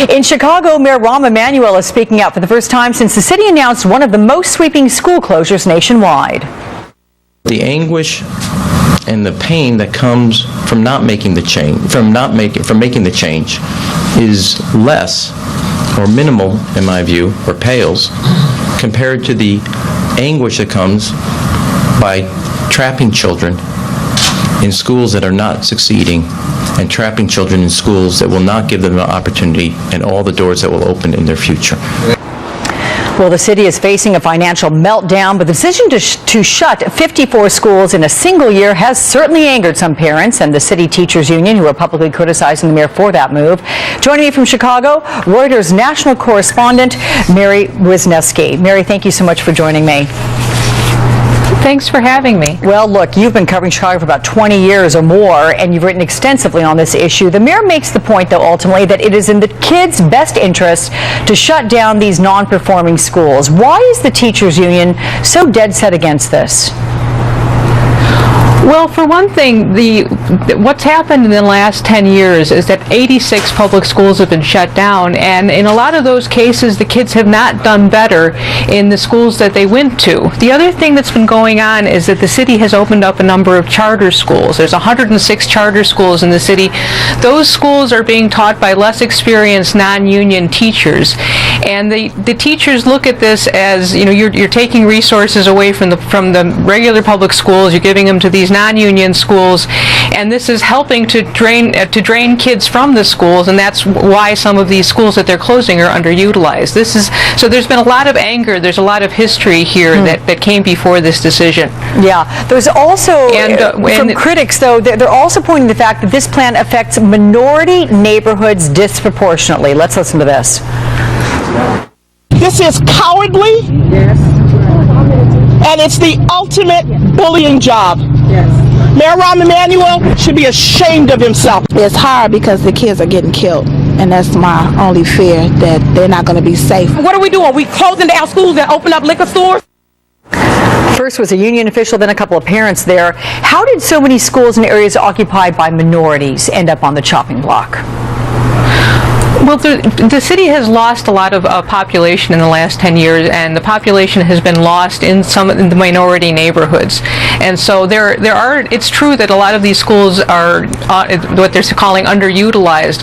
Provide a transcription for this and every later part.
In Chicago, Mayor Rahm Emanuel is speaking out for the first time since the city announced one of the most sweeping school closures nationwide. The anguish and the pain that comes from not making the change, from making the change, is less or minimal, in my view, or pales, compared to the anguish that comes by trapping children in schools that are not succeeding and trapping children in schools that will not give them an opportunity and all the doors that will open in their future. Well, the city is facing a financial meltdown, but the decision to shut 54 schools in a single year has certainly angered some parents and the city teachers union, who are publicly criticizing the mayor for that move. Joining me from Chicago, Reuters national correspondent Mary Wisniewski. Mary, thank you so much for joining me. Thanks for having me. Well, look, you've been covering Chicago for about 20 years or more, and you've written extensively on this issue. The mayor makes the point, though, ultimately, that it is in the kids' best interest to shut down these non-performing schools. Why is the teachers union so dead set against this? Well, for one thing, what's happened in the last 10 years is that 86 public schools have been shut down, and in a lot of those cases, the kids have not done better in the schools that they went to. The other thing that's been going on is that the city has opened up a number of charter schools. There's 106 charter schools in the city. Those schools are being taught by less experienced non-union teachers, and the teachers look at this as, you know, you're taking resources away from the regular public schools, you're giving them to these non-union schools, and this is helping to drain kids from the schools, and that's why some of these schools that they're closing are underutilized. So there's been a lot of anger, there's a lot of history here that came before this decision. Yeah, there's also, from critics though, they're also pointing to the fact that this plan affects minority neighborhoods disproportionately. Let's listen to this. This is cowardly. Yes. And it's the ultimate bullying job. Yes. Mayor Rahm Emanuel should be ashamed of himself. It's hard because the kids are getting killed, and that's my only fear, that they're not going to be safe. What are we doing? Are we closing down schools and open up liquor stores? First was a union official, then a couple of parents there. How did so many schools in areas occupied by minorities end up on the chopping block? Well, the city has lost a lot of population in the last 10 years, and the population has been lost in the minority neighborhoods. And so it's true that a lot of these schools are what they're calling underutilized.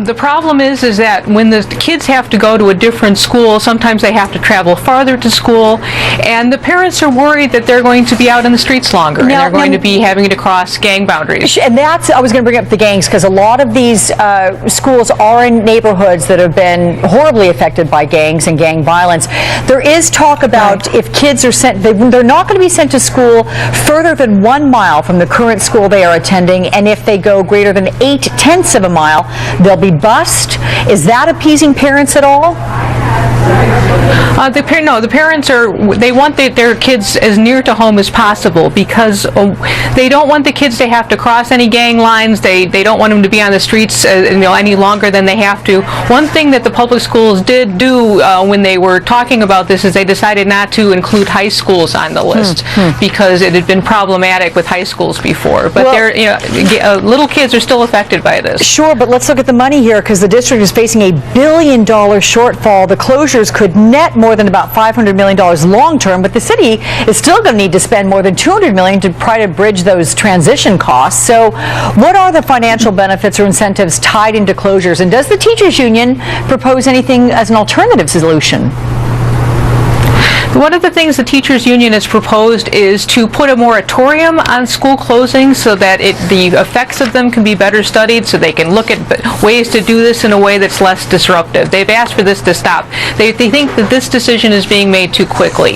The problem is that when the kids have to go to a different school, sometimes they have to travel farther to school, and the parents are worried that they're going to be out in the streets longer, and they're going to be having to cross gang boundaries. And I was going to bring up the gangs, because a lot of these schools are in neighborhoods that have been horribly affected by gangs and gang violence. There is talk about if kids are sent, they're not going to be sent to school further than 1 mile from the current school they are attending, and if they go greater than 0.8 of a mile, they'll be bused. Is that appeasing parents at all? The parents they want their kids as near to home as possible, because they don't want the kids to have to cross any gang lines. They don't want them to be on the streets any longer than they have to. One thing that the public schools did do when they were talking about this is they decided not to include high schools on the list because it had been problematic with high schools before. But little kids are still affected by this. Sure, but let's look at the money here, because the district is facing a $1 billion shortfall. The closures could net more than about $500 million long term, but the city is still going to need to spend more than $200 million to try to bridge those transition costs. So what are the financial benefits or incentives tied into closures, and does the teachers union propose anything as an alternative solution? One of the things the teachers union has proposed is to put a moratorium on school closings so that the effects of them can be better studied, so they can look at ways to do this in a way that's less disruptive. They've asked for this to stop. They think that this decision is being made too quickly.